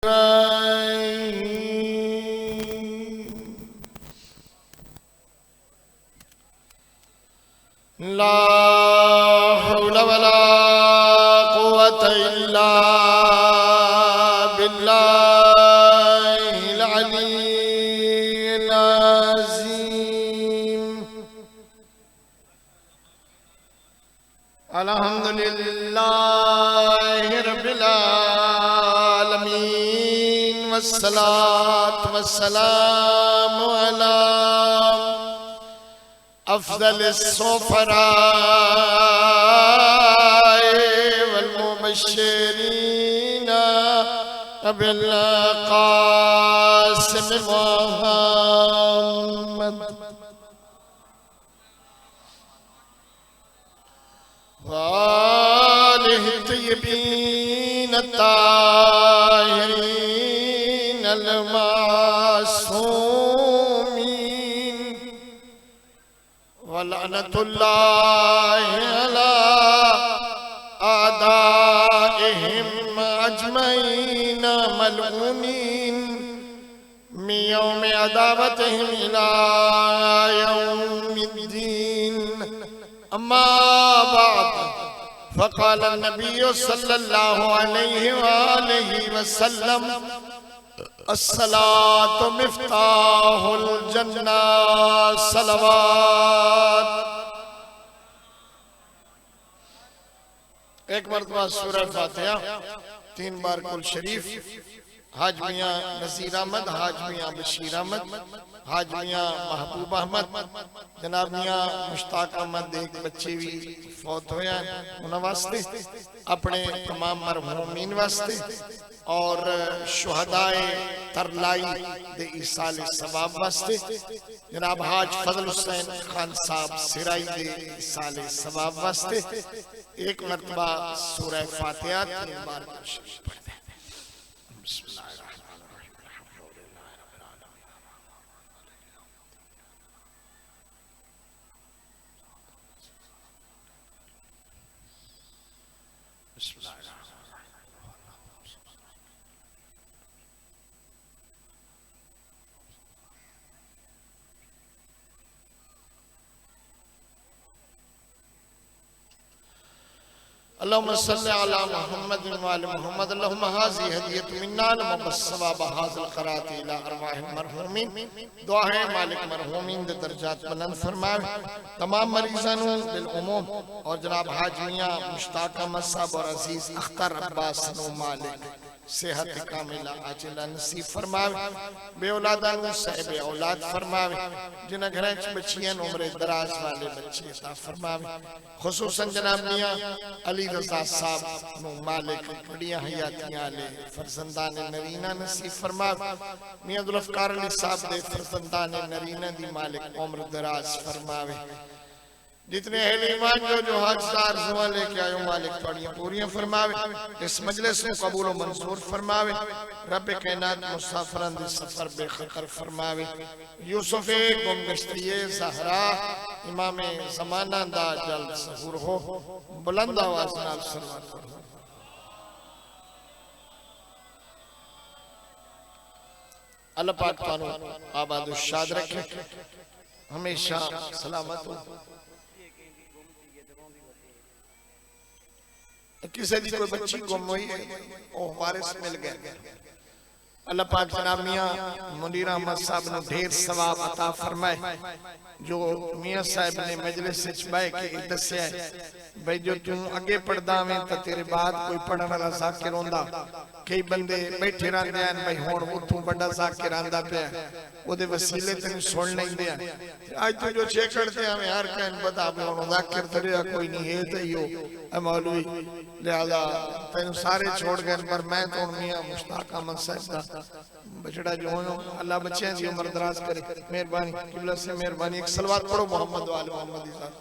ला हौला वला कुव्वता इल्ला बिल्लाहिल अलीय्यिल अज़ीम। अल्हम्दुलिल्लाहि रब्बिल आलमीन वस्सलातु वस्सलामु अला अफ़ज़लिस सुफ़राए वल मुबश्शिरीन बिल क़ासिम मुहम्मद व आलिहि तय्यबीन ताहिरीन अल मासूमीन वलअनतुल्लाहि अला आदाइहिम अजमईन मलऊनीन मिन यौमि अदावतिहिम इला यौमिद्दीन। अम्मा बाद फ़क़ाल नबी सल्लल्लाहु अलैहि वालैहि वसल्लम अस्सलातु मिफ्ताहुल जन्ना सलवात। एक मरतबा सूरह फातिहा 3 बार कुल शरीफ। हाज मियां नज़ीर अहमद, हाज मियां बशीर अहमद, हाज मियां महबूब अहमद, जनाब मियां मुश्ताक अहमद एक बच्चे भी फौत होया उन्हां वास्ते, अपने तमाम मरहूमीन वास्ते और शुहदाए तरलाई दे इसाले सवाब वास्ते, जनाब हाज फजल हुसैन खान साहब सिराई दे इसाले सवाब वास्ते एक मरतबा सूरह फातिहा 3 बार पढ़ दें। अल्लाहुम्मा सल्लि अला मुहम्मद व आलि मुहम्मद। अल्लाहुम्मा हाज़ी हदियतु मिन्ना मुबस्सवा बहाज़िल क़राअति इला अरवाहिल मरहूमीन। दुआ है मालिक मरहूमीन दे दर्जात बुलंद फरमावे, तमाम मरीज़ां नूं बिल उमूम और जनाब हाज मियां मुश्ताक अहमद साहब और अजीज अख्तर अब्बास नूं मालिक सेहत कामिला आजिला नसीब फरमावे, बे औलादा नूं साहिब औलाद फरमावे, जिन्हां घरां च बच्चियां उम्र दराज वाले बच्चे अता फरमावे। खुसूसन जनाब मियां अली रज़ा साहब नूं मालिक बड़ियां हयातियां आले फरजंदान नरीना नसीब फरमावे। मियां जुल्फ़कार अली साहब दे फरजंदान नरीना दी मालिक उम्र दराज फरमावे। जितने अहले ईमान जो हजदार जुआ लेके आयो मालिक थोड़ियां पूरियां फरमावे, इस मजलिस को कबूल व मंजूर फरमावे। रब कायनात मुसाफिरां दे सफर बेखतर फरमावे। यूसुफ गुमगश्तिये ज़हरा इमाम ज़माना दा जल्द ज़हूर हो। बुलंद आवाज़ नाल सलवात पढ़ो। अल्लाह पाक तुहानू आबाद व शाद रखे, हमेशा सलामत हो। किसी की कोई बच्ची गुम हुई है और वारिस मिल गया। अल्लाह पाक जनाब मियां मुनीर अहमद साहब ने ढेर सवाब अता फरमाए। जो मियां साहब ने मजलिस विच बैठ के दस्या है भाई जो तू अगे पढ़दा वे तो तेरे बाद कोई पढ़न वाला ज़ाकिर होंदा। कई बंदे बैठे रहंदे हैं भाई हुण उथों बड़ा ज़ाकिर आंदा पिया ओदे वसीले तैनूं सुन लैंदे हैं। आज तू जो छेकड़ते हमें हर कहन बता भी हुण ज़ाकिर तरिया कोई नहीं है तो यो मौलवी लिहाजा तैनूं सारे छोड़ गए पर मैं तो मियां मुश्ताक अहमद साहब दा बछड़ा जो हो। अल्लाह बच्चियां दी उम्र दराज करे, मेहरबानी किबला से मेहरबानी। एक सलवात पढ़ो मोहम्मद वाले मोहम्मद साहब।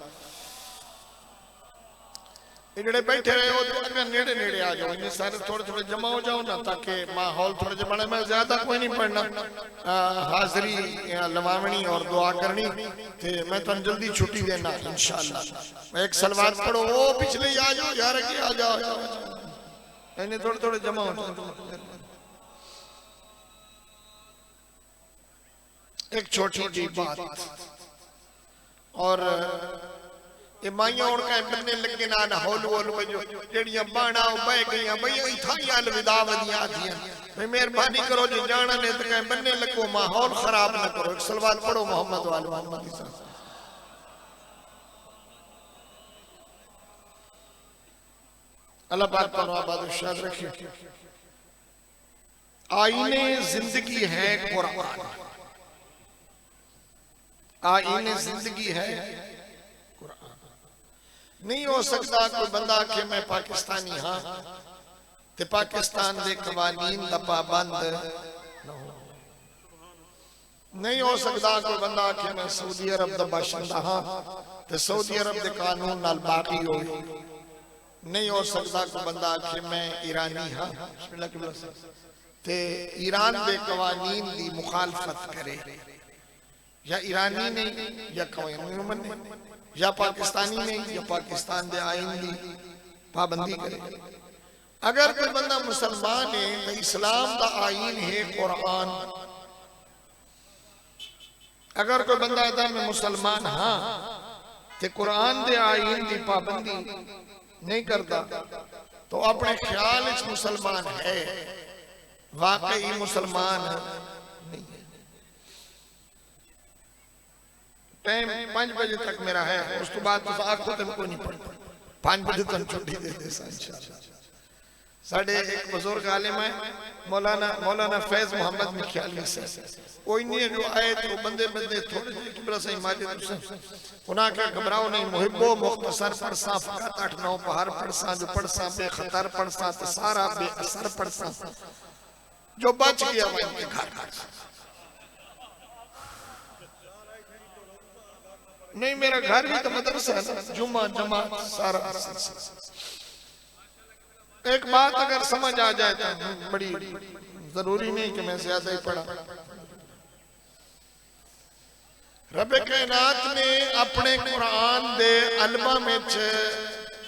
जेड़े बैठे हुए हो अगर नेड़े नेड़े आ जाओ, इन्हें सारे थोड़े थोड़े जमा हो जाओ ना ताकि माहौल थोड़े जे बने। मैं ज्यादा कोई नहीं पढ़ना, हाजिरी लवावनी और दुआ करनी थे। मैं तो जल्दी छुट्टी देना इंशाअल्लाह। मैं एक सलवात पढ़ो, वो पिछले आ जाओ यार, अगे आ जाओ, इन्हें थोड़े थोड़े जमा हो जाओ। एक छोटी जी बात और ये माइया उड़ के बनने लगे ना होलू होलू बजो जेड़ियां बाणा बह गईयां भई इथाई अलविदा वदियां आदियां भाई मेहरबानी करो जो जाना ने तो कहीं बनने लगो माहौल खराब ना करो। एक सलवात पढ़ो मोहम्मद वाले मोहम्मद अल्लाह पाक को आबाद शाद रखिए। आईने जिंदगी है कुरान, आईने जिंदगी है कुरान। नहीं हो सकता कोई बंदा कि मैं पाकिस्तानी हाँ ते पाकिस्तान दे कवानीन दा पाबंद न हो। नहीं हो सकता कोई बंदा कि मैं सऊदी अरब दा बाशिंदा हाँ ते सऊदी अरब दे कानून नाल बाकी हो। नहीं हो सकता कोई बंदा कि मैं ईरानी हाँ ते ईरान दे कवानीन दी मुखालफत करे, या ईरानी नहीं या कवानीन या पाकिस्तानी नहीं या पाकिस्तान दे आईन दी पाबंदी करे। अगर कोई बंदा मुसलमान है तो इस्लाम दा आईन है कुरान। अगर कोई बंदा कहता मैं मुसलमान हाँ ते कुरान दे आईन दी पाबंदी नहीं करता तो अपने ख्याल इस मुसलमान है, वाकई मुसलमान नहीं है। टाइम 5 बजे तक मेरा है, उस तो बाद तो आखो तुम कोई नहीं पढ़ 5 बजे तक छुट्टी दे दे इंशाल्लाह। साढ़े एक बुजुर्ग आलिम है मौलाना फैज मोहम्मद मिख्याली से, कोई नहीं है जो आए तो बंदे बंदे थोड़े किबरा सही माजिद उन्हें क्या घबराओ नहीं। मुहिब्बो मुख्तसर पढ़सा फकत 8-9 पहाड़ पढ़सा जो पढ़सा बेखतर पढ़सा तो सारा बेअसर पढ़सा जो बच गया वो इनके घर नहीं। मेरा घर भी तो मदरसा है, जुम्मा जमात सारा। एक बात अगर समझ आ जाए तो बड़ी जरूरी नहीं कि मैं ज्यादा ही पढ़ा। रब कायनात ने अपने कुरान दे अलमा में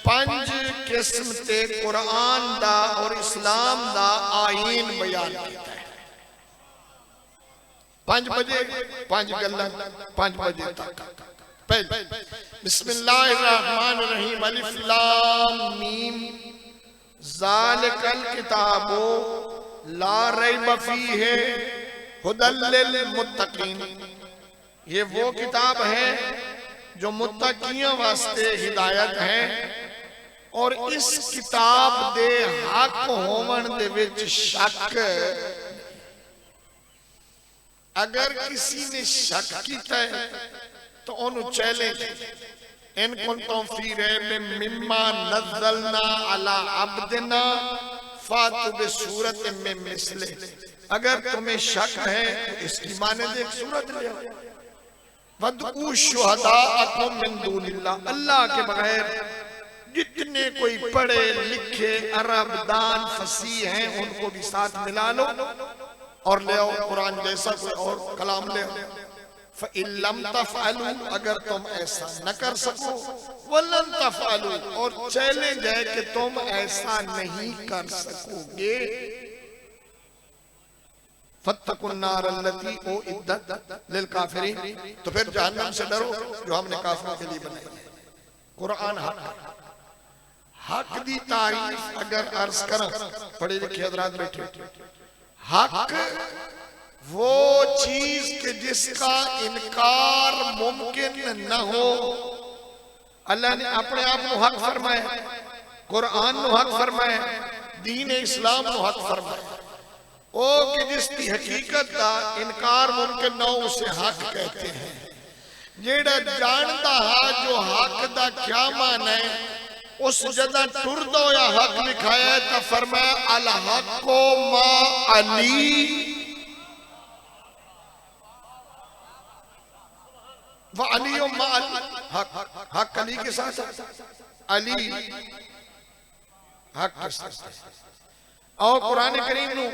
5 किस्म ते कुरान दा और इस्लाम दा आईन बयान किया है। 5 बजे 5 गल्लां 5 बजे तक। पहले बिस्मिल्लाहिर्रहमानिर्रहीम अलिफ लाम मीम ज़ालिकल किताबो ला रैब फीहि हुदल लिल मुत्तकीन। ये वो किताब है जो मुत्तकियों वास्ते हिदायत है और इस किताब दे हक होवन दे विच शक। अगर किसी ने शक किया है तो उन्हें चैलेंज इन कुंतुम फी रैब मिम्मा नज़्ज़लना अला अब्दिना फातु बिसूरत मिन मिस्ले। अगर तुम्हें शक है तो इसकी माने दे एक सूरत ले आओ। वदऊ शुहदाअकुम मिन दूनिल्लाह। अल्लाह के बगैर जितने कोई पढ़े लिखे अरब दान फसीह हैं उनको भी साथ मिला लो और ले आओ कुरान जैसा कोई और कलाम ले आओ। फ़इल्लम तफ़अलू, अगर तुम ऐसा न कर सको, वलन तफ़अलू, और चैलेंज है कि तुम ऐसा नहीं कर सकोगे, फत्तकुन नार अल्लती उइद्दत लिल काफिरीन, तो फिर जहन्नम से डरो जो हमने काफिरों के लिए बनाई है। कुरान हक दी तारीफ अगर अर्ज करा, पढ़े लिखे हजरात बैठे, हक वो चीज के जिसका इनकार मुमकिन न हो। अल्लाह ने अपने आप को हक फरमाया, कुरान नु हक फरमाया, दीन इस्लाम नु हक फरमाया। ओ कि जिसकी हकीकत का इनकार मुमकिन न हो उसे हक कहते हैं। जेड़ा जानता है जो हक दा क्या मान है, उस जदा टुर दो या हक लिखाया तो फरमाया अल हक्को मा अली व अली मा अली। हक हक अली के साथ, अली हक के साथ। और कुरान करीम नु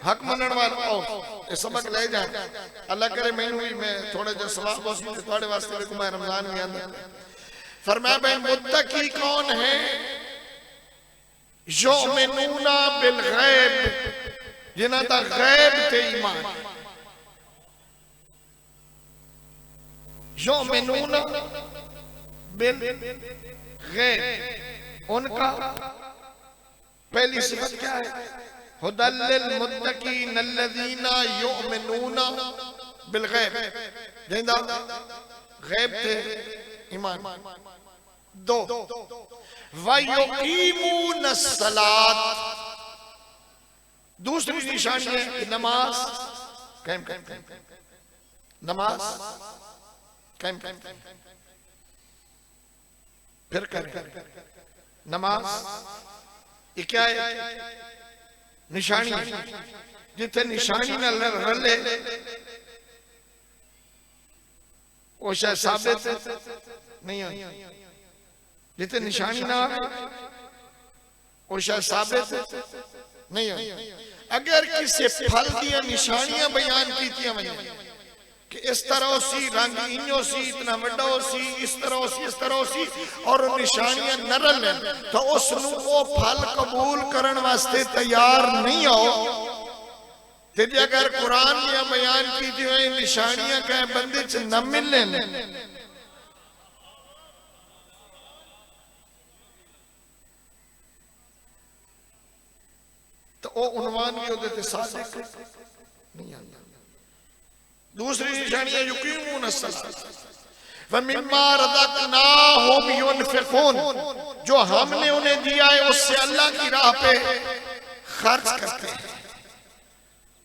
हक मनण वाला आओ सबक ले जाए। अल्लाह करे मैनू भी मैं थोड़ा जिहा सवाब बस थोड़े वास्ते को मैं रमजान में आंदा। फरमाया भाई मुत्तकी कौन है? युमिनूना बिल गैब, जिन्हां दा गैब ते ईमान। युमिनून बिल गैब, उनका पहली सिफत क्या है? हुदल लिल मुत्तकीन अल्लज़ीना युमिनून बिल गैब, जिंदा गैब थे ईमान। दो व युकीमून सलात, दूसरी निशानी है नमाज कायम करते हैं, नमाज कायम करते हैं। फिर करें नमाज, ये क्या है? निशानी। जिथे निशानी न रले वो शायद साबित नहीं है, जिथे निशानी ना आवे वो शायद साबित नहीं है। अगर किसी फल दिया निशानियां बयान की कि इस तरह सी, रंग इंजो सी, इतना बड़ा सी, इस तरह सी, इस तरह सी, और निशानियां न रलन तो उसनू वो फल कबूल करने वास्ते तैयार नहीं हो। ते अगर कुरान में बयान की निशानियां कह बंदे च न मिलन तो वो उन्वान भी होते थे सादिक नहीं आता। दूसरी निशानी है युकीमून अस्सलात व मिम्मा रज़क़नाहुम युनफ़िक़ून, जो हमने उन्हें दिया है उससे अल्लाह की राह पे खर्च करते हैं।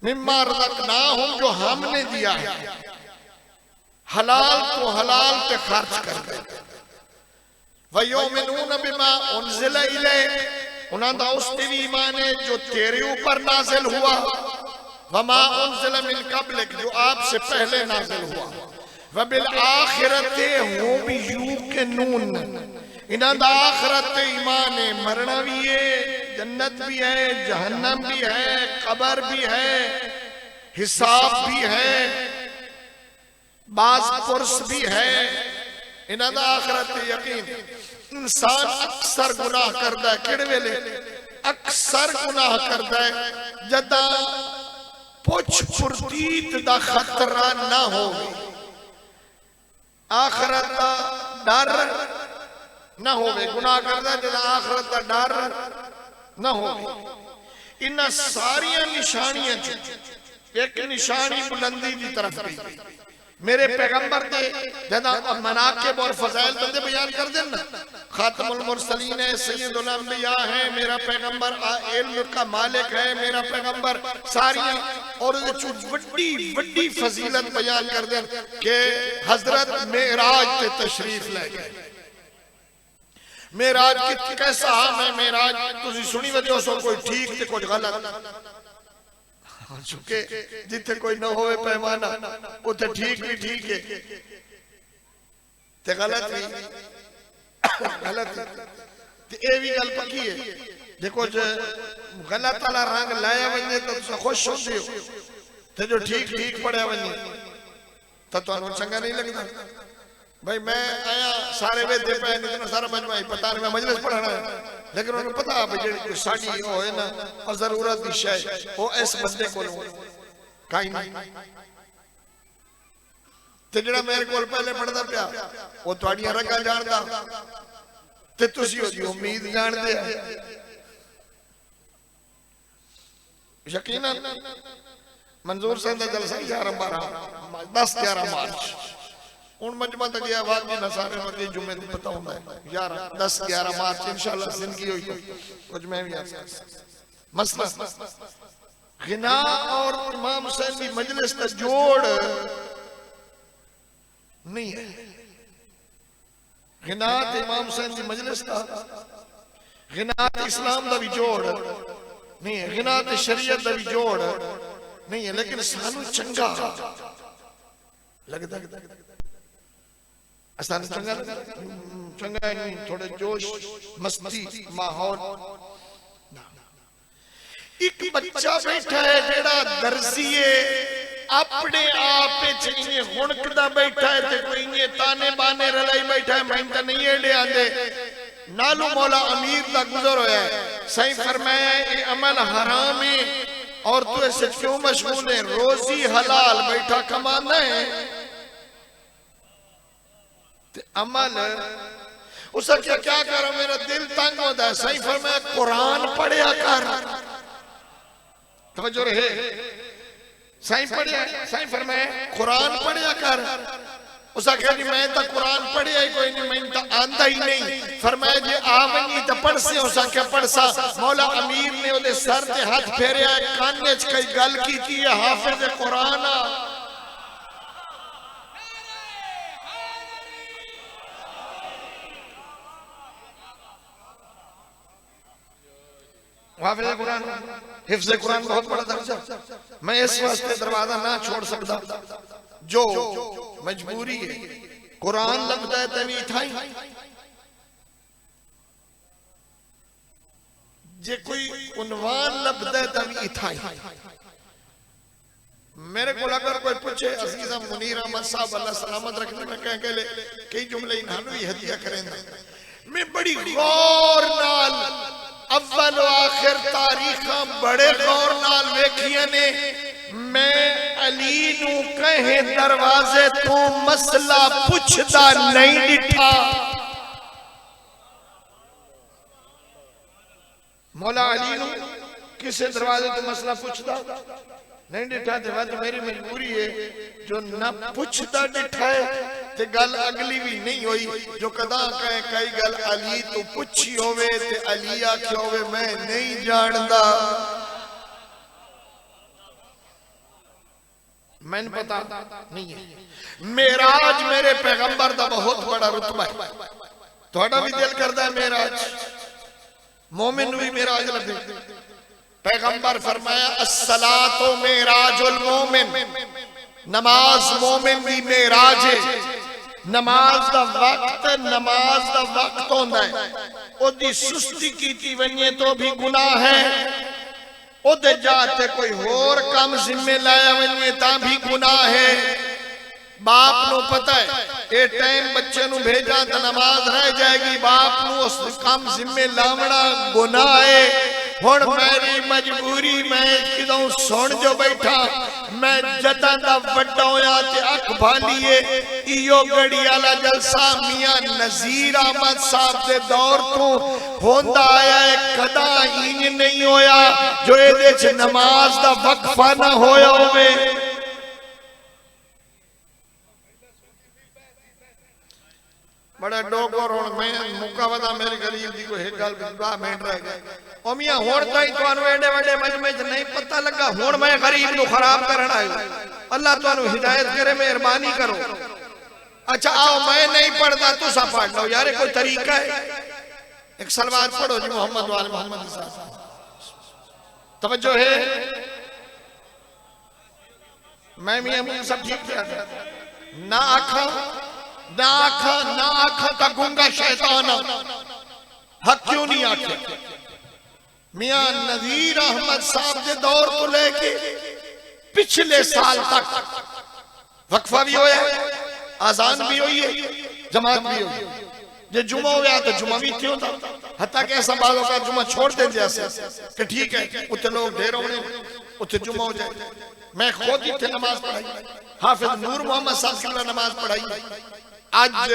मिम्मा रज़क़नाहुम, जो हमने दिया है, हलाल तो हलाल पे खर्च करते हैं। व युमिनून बिमा उन्ज़िला इलैक, उन्होंने उस पे भी ईमान है जो तेरे ऊपर नाज़िल हुआ। वमा उन्ज़िला मिन क़ब्लिक, जो आपसे पहले नाज़िल हुआ। व बिल आखिरति हुम यूक़िनून, इन्होंने आखिरत पे ईमान है, मरना भी है, जन्नत भी है, जहन्नम भी है, कब्र भी है, हिसाब भी है, बाज़ पुरस भी है, इन्होंने आखिरत पे यकीन। इंसान अक्सर गुनाह करता है, किड़े वेले अक्सर गुनाह करता है जदा पुछ पुरतीत दा खतरा ना हो, आखिरत दा डर ना होवे। गुनाह करता है जदा आखिरत दा डर ना होवे। इन्हां सारियां निशानियां एक निशानी बुलंदी की तरफ गई। मेरे पैगंबर दे जदा मनाकिब और फज़ाइल बंदे बयान कर देन ना, खातमुल मुरसलीन है, सय्यदुल अंबिया है, मेरा पैगंबर इल्म का मालिक है, मेरा पैगंबर सारियां, और वड्डी वड्डी फजीलत बयान कर देन कि हजरत मेराज ते तशरीफ ले गए। मेराज की कैसा हाल है? मेराज तुसी सुनी वजो सो कोई ठीक ते कुछ गलत, चुके जिथे कोई न होवे पैमाना उथे ठीक भी ठीक है ते गलत भी गलत। ते ए भी गल पक्की है, देखो जो गलत वाला रंग लाया वने तो तुम खुश होंदे हो, ते जो ठीक ठीक पढ़या वने तो तुहानू चंगा नहीं लगता। भाई मैं आया सारे वेदे पे इतना सारा मजमा ही पता नहीं, मैं मजलिस पढ़ाना है, लेकिन उन्हें पता है जो साड़ी हो है ना और जरूरत की शय वो इस बंदे को कहीं नहीं। ते जेड़ा मेरे को पहले पढ़दा पिया वो तुहाडियां रंगां जानदा ते तुसी ओदी उम्मीद जानदे आ। यकीनन मंजूर साहब दा जलसा 10-11 मार्च उन मजमा तक गया वाकई ना सारे मर्जी जुम्मे को पता होता है 10-11 मार्च इंशाल्लाह जिंदगी हुई तो कुछ मैं भी आ मसला गिना और इमाम हुसैन की मजलिस का जोड़ नहीं है। गिना ते इमाम हुसैन की मजलिस का, गिना ते इस्लाम का भी जोड़ नहीं है, गिना ते शरीयत का भी जोड़ नहीं है, लेकिन सानू चंगा लगता चंगा चंगा नहीं, थोड़े जोश मस्ती माहौल। एक बच्चा बैठा है जेड़ा दर्जीए अपने आप इन्हें हुणकदा बैठा है ते कोई इन्हें ताने बाने रलाई बैठा है, मैं तो नहीं एडे आंदे नालू मौला अमीर दा गुजर होया है। सही फरमाया ये अमल हराम है और तू ऐसे क्यों मशगूल है? रोजी हलाल बैठा कमाना है, अमल उसे क्या करो, मेरा दिल तंग होता है। सही फरमाया कुरान पढ़िया कर, तवज्जो रहे, सही पढ़िया, सही फरमाया कुरान पढ़िया कर। उसा कह जी मैं तो कुरान पढ़िया ही कोई नहीं, मैं तो आंदा ही नहीं। फरमाया जी आवनी तो पढ़ से, उसा क्या पढ़ सा। मौला अमीर ने उहदे सर ते हाथ फेरिया, काने च कई गल कीती है, हाफिज कुरान आ। हाफिज कुरान, हिफ्ज़ कुरान बहुत बड़ा दर्जा। मैं इस वास्ते दरवाजा ना छोड़ सकता, जो मजबूरी है। कुरान लभदा है तभी थाई, जे कोई उन्वान लभदा है तभी थाई। मेरे को अगर कोई पूछे अजीजा मुनीर अहमद साहब अल्लाह सलामत रखने में कह के कई जुमले इन्हां ही हदिया करेंदा, मैं बड़ी गौर नाल अव्वल आखिर तारीखा बड़े गौर नाल वेखियां ने। मैं अली नू कहे दरवाजे तू मसला पुछदा नहीं दिठा। मौला अली नू किसे दरवाजे तू मसला पुछदा नहीं दिठा। तो मेरी मजबूरी है जो ना पुछदा दिठा है ते गल अगली भी नहीं हुई। जो कदा कहे कई गल अली तू पुछी होवे ते अली आखे होवे मैं नहीं जानदा, मैंने पता नहीं है। मेराज मेरे पैगंबर दा बहुत बड़ा रुतबा है। थोड़ा भी दिल करदा है मेराज, मोमिन भी मेराज लगे। पैगंबर फरमाया अस्सलातु मेराजुल मोमिन, नमाज मोमिन दी मेराज है। नमाज दा वक्त होंदा है, ओदी सुस्ती कीती वने तो भी गुनाह है। ओदे जाते कोई होर काम जिम्मे लाया वने ता भी गुनाह है। बाप नु पता है ए टाइम बच्चे नु भेजा तो नमाज रह जाएगी, बाप नु उस काम जिम्मे लावना गुनाह है। हुण मेरी मजबूरी, मैं किदों सुन जो बैठा, मैं जदां दा वड्डा होया ते अख भालीए इयो गड़ी वाला जलसा मियां नजीर अहमद साहब दे दौर तो होंदा आया है। कदा इंज नहीं होया जो एदे च नमाज दा वक्फा ना होया होवे। बड़ा डोगोर हुण मैं मुका वदा मेरे गरीब दी कोई एक गल 20 मिनट रह गए। ओ मियां हुण ताई तुहानू एडे वड्डे मजमे च नहीं पता लगा, हुण मैं गरीब नु खराब करन आयो। अल्लाह तुहानू हिदायत करे, मेहरबानी करो। अच्छा आओ मैं नहीं पढ़दा तुसा पढ़ लो यार, कोई तरीका है। एक सलवात पढ़ो जी मोहम्मद वाले मोहम्मद साहब। तवज्जो है, मैं मियां सब ठीक किया ना आखा ना आखा ना आखा का गूंगा शैतान हक क्यों नहीं आखे। मियां नजीर अहमद साहब के दौर को लेके पिछले साल तक वक्फा भी होया, आजान भी हुई है, जमात भी हुई है। जे जुमा होया तो जुमा भी क्यों था, हत्ता के ऐसा बालों का जुमा छोड़ दे जैसे कि ठीक है उतने लोग ढेर होने उतने जुमा हो जाए। मैं खुद इतने नमाज पढ़ाई, हाफिज नूर मोहम्मद साहब की नमाज पढ़ाई। आज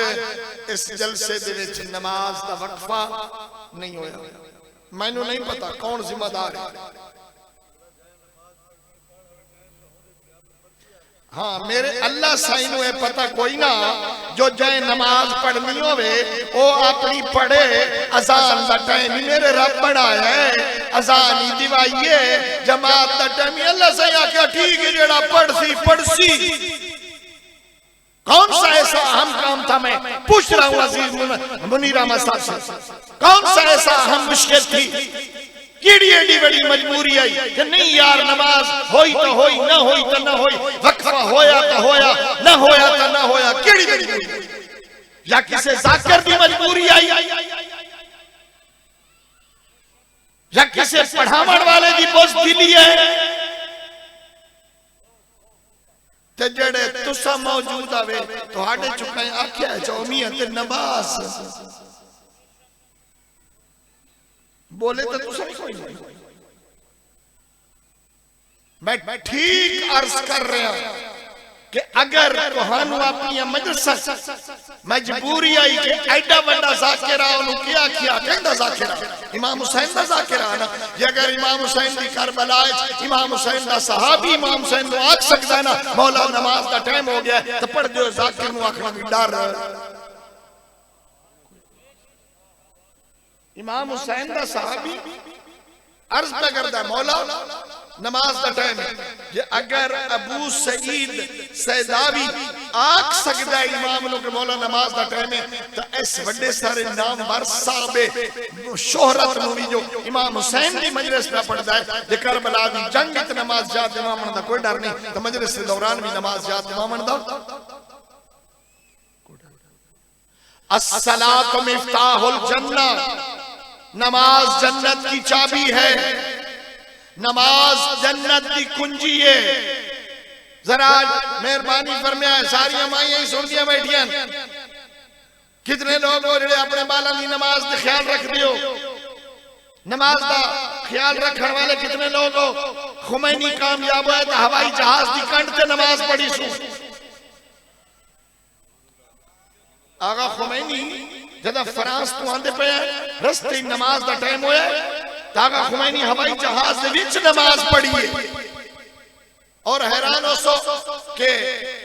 इस जलसे दे विच नमाज दा वक्फा नहीं होया। मैनू नहीं पता कौन जिम्मेदार है। हाँ मेरे अल्लाह साईं नू है पता कोई ना, जो जाए नमाज पढ़नी होवे ओ अपनी पढ़े। अजान दा टाइम ही मेरे रब बनाया है, अजान ही दिवाइए। जमात दा टाइम अल्लाह साईं आख्या ठीक है, जेड़ा पढ़सी कौन सा ऐसा अहम काम था। मैं पूछ रहा हूं अजीज मुनीर अहमद साहब से, कौन सा ऐसा अहम मुश्किल थी, केड़ी एडी बड़ी मजबूरी आई कि नहीं यार नमाज होई तो होई, ना होई तो ना होई, वक्फा होया तो होया, ना होया तो ना होया। केड़ी मजबूरी, या किसी जाकिर की मजबूरी आई, या किसी पढ़ावन वाले की बुज़दिली है। ते जड़े तुसा मौजूद आवे तुहाडे चुकाए आख्या है चौमिया ते नमाज बोले तो तुसा कोई नहीं। मैं ठीक अर्ज कर रहा कि अगर कोहानू अपनी मजलिस मजबूरी आई कि एडा बड़ा जाकिरा उन्होंने क्या किया कहंदा जाकिरा इमाम हुसैन दा जाकिरा ना जे अगर इमाम हुसैन दी करबला इमाम हुसैन दा सहाबी इमाम हुसैन नु आख सकदा ना मौला नमाज दा टाइम हो गया तो पढ़ दो जाकिर नु आखना भी डर इमाम हुसैन दा सहाबी अर्ज पे करदा मौला नमाज का टाइम जे अगर अबू सईद सैदावी आख सकता है इमाम लोग के मौला नमाज का टाइम है तो इस बड़े सारे नामवर साहबे शोहरत नु भी जो इमाम हुसैन की मजलिस में पढ़ता है जे करबला दी जंग च नमाज जात इमामन दा कोई डर नहीं तो मजलिस के दौरान भी नमाज जात इमामन दा अस्सलातु मिफ्ताहुल जन्नह नमाज जन्नत की चाबी है नमाज जन्नत की कुंजी है जरा मेहरबानी फरमाया सारी माइयां सुनदियां बैठियां कितने लोग हो जो अपने बालों की नमाज का ख्याल रख दियो नमाज का ख्याल रखने वाले कितने लोग हो खुमैनी कामयाब हुआ तो हवाई जहाज की कंठ से नमाज पढ़ी सू आगा खुमैनी जब फ्रांस तो आंदे पे रस्ते नमाज का टाइम होया तागा खुमैनी हवाई जहाज के विच नमाज पढ़ी है और हैरान हो सो के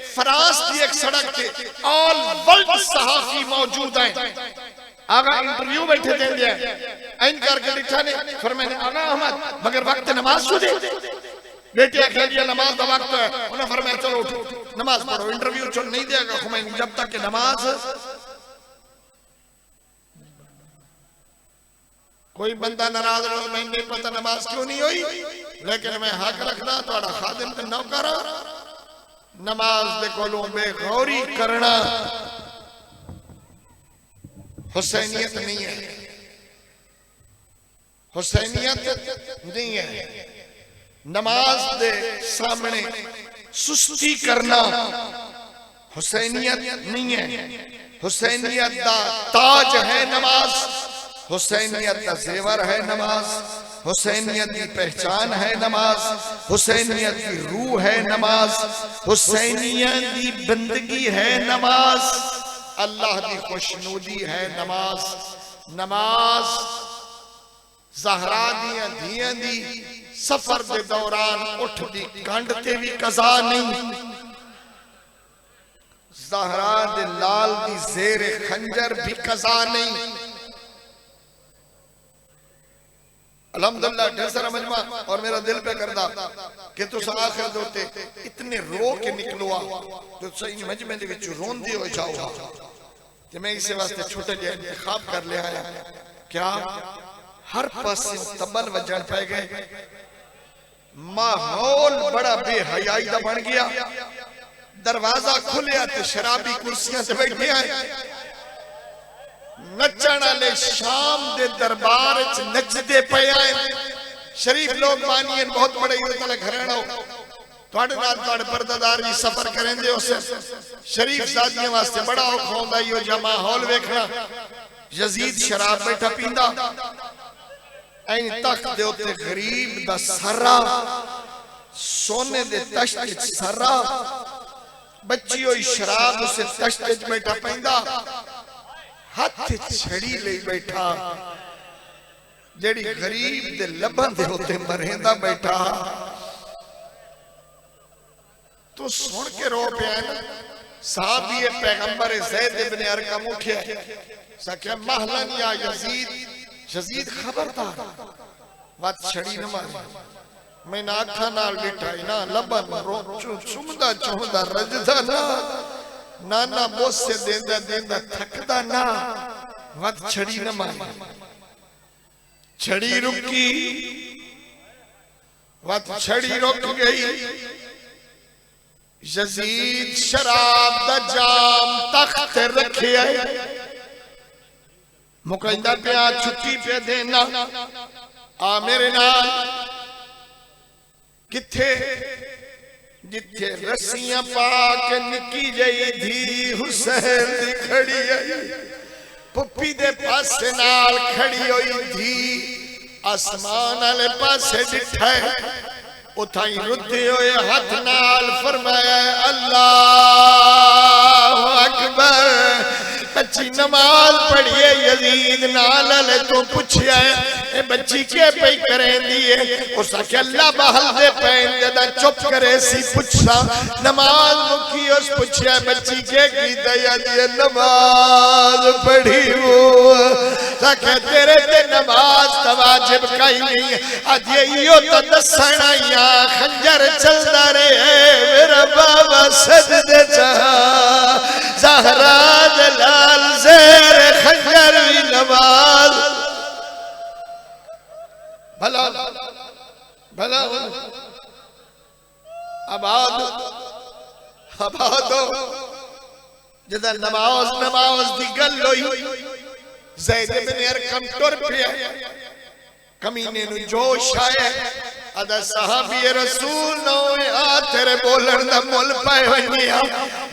फ्रांस की एक सड़क पे ऑल वर्ल्ड सहाफी मौजूद हैं आगा इंटरव्यू बैठे दे दिया इन करके लिखा ने फिर मैंने आगा अहमद मगर वक्त नमाज छू दे बेटिया कह दिया नमाज का वक्त है उन्हें फरमाया चलो उठो नमाज पढ़ो इंटरव्यू चल नहीं देगा खुमैनी जब तक कि नमाज कोई बंदा नाराज हो मैं नहीं पता नमाज क्यों नहीं हुई लेकिन मैं हक रखना थोड़ा खादिम ते नौकर नमाज दे कोलों बेगौरी करना हुसैनियत नहीं है हुसैनियत नहीं है नमाज दे सामने सुस्ती करना हुसैनियत नहीं है हुसैनियत दा ताज है नमाज हुसैनियत का जेवर है नमाज हुसैनियत की पहचान है नमाज हुसैनियत की रूह है नमाज हुसैनियत की बंदगी है नमाज अल्लाह की खुशनुदी है नमाज नमाज ज़हरा दियां धियां दी सफर के दौरान उठ दी कंड ते भी कज़ा नहीं ज़हरा दे लाल दी ज़ेरे खंजर भी कज़ा नहीं अल्हम्दुलिल्लाह ढेर सारा मजमा और मेरा दिल पे करदा कि तुस आखिर दोते इतने रो के निकलवा तो सही मजमे दे विच रोंदे हो जाओ ते मैं इस वास्ते छोटे जे इंतखाब कर लिया है क्या हर पासे तबल वजन पै गए माहौल बड़ा बेहयाई दा बन गया दरवाजा खुलिया ते शराबी कुर्सियां ते बैठे हैं नचण वाले शाम दे दरबार च नचदे पे आए शरीफ लोग मानिए बहुत बड़े इज्जत वाले घराना हो ਤੁਹਾਡੇ ਨਾਲ ਤੁਹਾਡੇ ਪਰਦਾਦਾਰ ਜੀ ਸਫ਼ਰ ਕरेंदे ਉਸ शरीफ ਜ਼ਾਦੀਆਂ ਵਾਸਤੇ बड़ा औखा ਹੁੰਦਾ ਈ ਉਹ ਜਾਂ ਮਾਹੌਲ ਵੇਖਣਾ यजीद शराब बैठा पींदा ऐ तख्त दे उत्ते गरीब दा सररा सोने दे तश्त च सररा बच्ची होई शराब उसे तश्त च बैठा पैंदा हाथ छड़ी ले बैठा जेड़ी गरीब दे लबन दे होते मरेंदा बैठा तो सुन के रो पे साहब ये पैगंबर ज़ैद इब्न अरकम उठे सके महलन या यजीद यजीद खबरदार बात छड़ी न मार मैं आखा नाल लिटाई ना लबन रो चुमदा चुमदा रजदा ना नाना बोस से देंदा देंदा थकदा ना वत छड़ी न मारी छड़ी रुकी वत छड़ी रुक गई यजीद शराब दा जाम तख्त रखे मुकद्दर पे आ छुट्टी पे देना आ मेरे नाल किथे जिथे रस्सियां पाक निकी जई धी हुसैन दी खड़ी है पुप्पी दे पासे नाल खड़ी होई धी आसमान वाले पासे डिठा उठाई रुद्धे होए हाथ नाल फरमाया अल्लाह नमाज पढ़िए यजीद नाल ले तो पूछया ए बच्ची के पई करेंदी है उस आखे अल्लाह बहल दे पैन दा चुप करे सी पूछा नमाज मुकी उस पूछया बच्ची के की दया दी नमाज पढ़ी वो आखे तेरे ते नमाज तवाजिब काई नहीं आज यो तो दसना या खंजर चलदा रहे मेरा बाबा सजदे चाहा ज़हरा जलाल ज़ेर खंजर भी नमाज भला भला आबाद आबाद जदा नमाज नमाज दी गल होई ज़ैद बिन अरकम टुर पिया कमीने नु जोश आया अदा सहाबी रसूल नो आ तेरे बोलन दा मुल पाए वनिया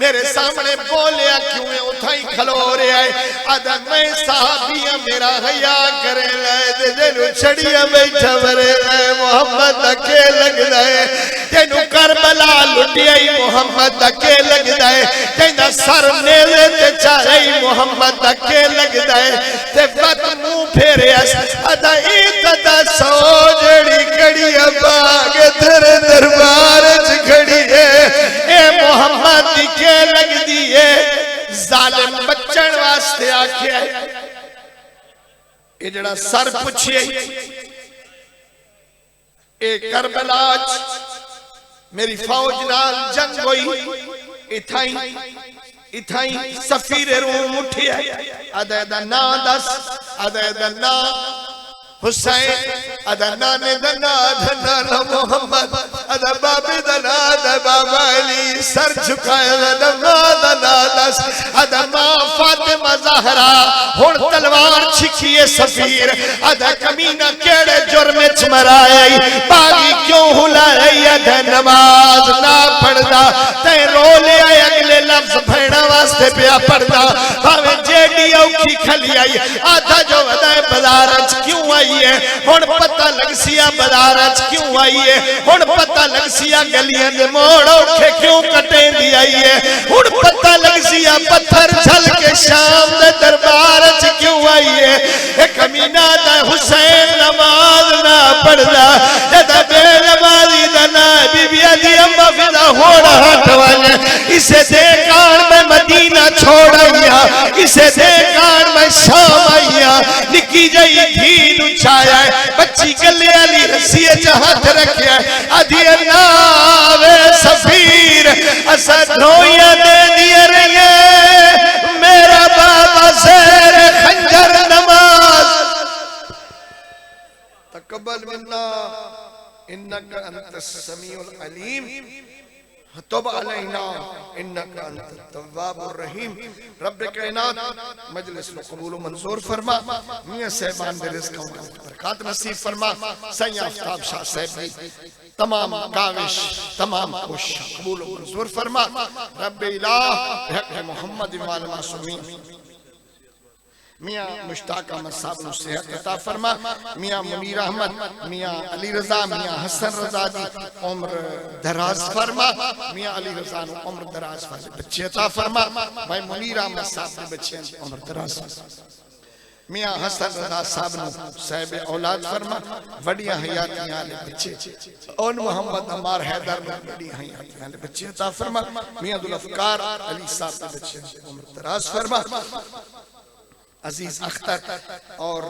मेरे सामने बोलिया क्यों है उठाई खलो रे आए अदा मैं सहाबिया मेरा हया करे लाए दे जेनु छड़िया बैठा मरे मोहम्मद के लगदा है तेनु करबला लुटिया मोहम्मद के लगदा है तेंदा सर नेले ते चाहे मोहम्मद के लगदा है ते वत मुंह फेरे अदा इकदा सो जड़ी कड़ी बाग तेरे दरबार च खड़ी है ए मोहम्मद के लगदी है जालिम बचन वास्ते आख्या ए जड़ा सर पुछे ए करबला मेरी फौज नाल जंग होई इथाई सफीर रूम उठिया अदा दा ना दस अदा दा ना हुसैन अदा नाने दना धना मोहम्मद अदा बाबे दना दा बाबा अली सर झुकाया दना दना दस अदा मां फातिमा ज़हरा हुन तलवार छिकिए सफीर अदा कमीना केड़े जुर्म च मराई बागी क्यों हुलाई अदा नमाज ना पढ़दा ते रो ले अगले लफ्ज भैणा वास्ते पिया पढ़दा भावे जेडी औखी खली आई आधा जो वदा बाजार च क्यों आई है हुन पता लग सिया बाजार च क्यों आई है हुन पता लग सिया गलियां दे मोड़ औखे क्यों कटेंदी आई है हुन पता लग सिया पत्थर छल के शाम दे दरबार च क्यों आई है ए कमीना दा हुसैन नमाज ना पढ़दा जदा बेनमाजी दा ना बीबिया दी अम्मा फिदा होड़ हटवाने इसे दे कान में मदीना छोड़ आईया इसे दे कान में शाम आईया निकी जई धी नु छाया बच्ची गले वाली रस्सी च हाथ रखया आधी नावे सफीर असा धोइया दे दिए रहिए मेरा बाबा शेर खंजर नमाज तकब्बल मिन्ना इन्नका अंतस समीउल अलीम तब अलैना इन्नका अंतत तव्वाबुर रहीम रब कायनात मजलिस को कबूल मंजूर फरमा मियां साहबान दे रिज़्क़ में बरकत नसीब फरमा सैयद आफ्ताब शाह साहब तमाम काविश तमाम कोशिश कबूल मंजूर फरमा रब इलाह हक मोहम्मद वाल मासूमीन मियां मुश्ताक अहमद साहब नु सेहत अता फरमा मियां मुनीर अहमद मियां अली रजा मियां हसन रजा दी उम्र दराज फरमा मियां अली रजा नु उम्र दराज फरमा बच्चे अता फरमा भाई मुनीर अहमद साहब दे बच्चे उम्र दराज मियां हसन रजा साहब नु साहिब औलाद फरमा वडिया हयातियां वाले बच्चे और मोहम्मद अमार हैदर नु बड़ी हयातियां वाले बच्चे अता फरमा मियां अब्दुल अफकार अली साहब दे बच्चे उम्र दराज फरमा अजीज अख्तर और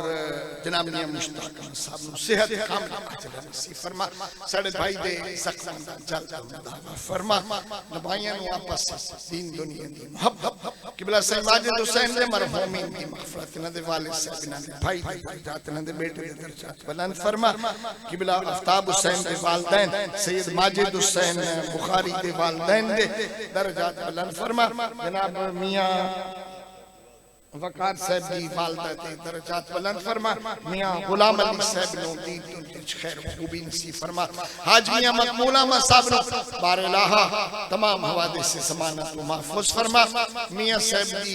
जनाब मियां मुश्ताक अहमद साहब नु सेहत कामिल अता नसीब फरमा साडे भाई दे ज़ख्म दा जल्द दावा फरमा नभाइयां नु आपस दीन दुनिया दी मोहब्बत किबला सैयद माजिद हुसैन दे मरहूमीन दी मग़फ़िरत इन्हां दे वालिद साहब इन्हां दे भाई दे दर्जात इन्हां दे बेटे दे दर्जात बुलंद फरमा किबला आफ्ताब हुसैन दे वालिदैन सैयद माजिद हुसैन बुखारी दे वालिदैन दे दर्जात बुलंद फरमा जनाब मियां वकार साहब की वालदा ते दर्जात बुलंद फरमा मियां गुलाम अली साहब नो दीन दुनिया च खैर खूबी नसीब फरमा हाज मियां मकबूला मा साहब नो बार इलाहा तमाम हवादिस से जमानत को महफूज फरमा मियां साहब की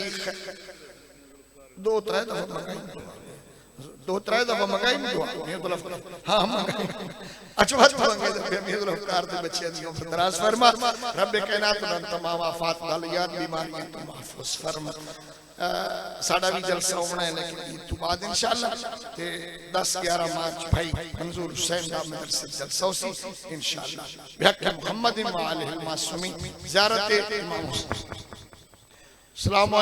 दो त्रै दफा मंगाई दुआ मैं तो हां मंगाई अच्छा बात मंगे मैं तो कार दे बच्चे दी उम्र दराज फरमा रब कायनात तमाम आफात वाल याद बीमारियां तो महफूज फरमा साड़ा भी जलसा होना है लेकिन ईद तो बाद इंशाअल्लाह ते 10-11 मार्च भाई मंजूर हुसैन दा मदरसे जलसा होसी इंशाअल्लाह बिहक मुहम्मद व आलिहि मासूमीन ज़ियारत इमाम हुसैन। अस्सलाम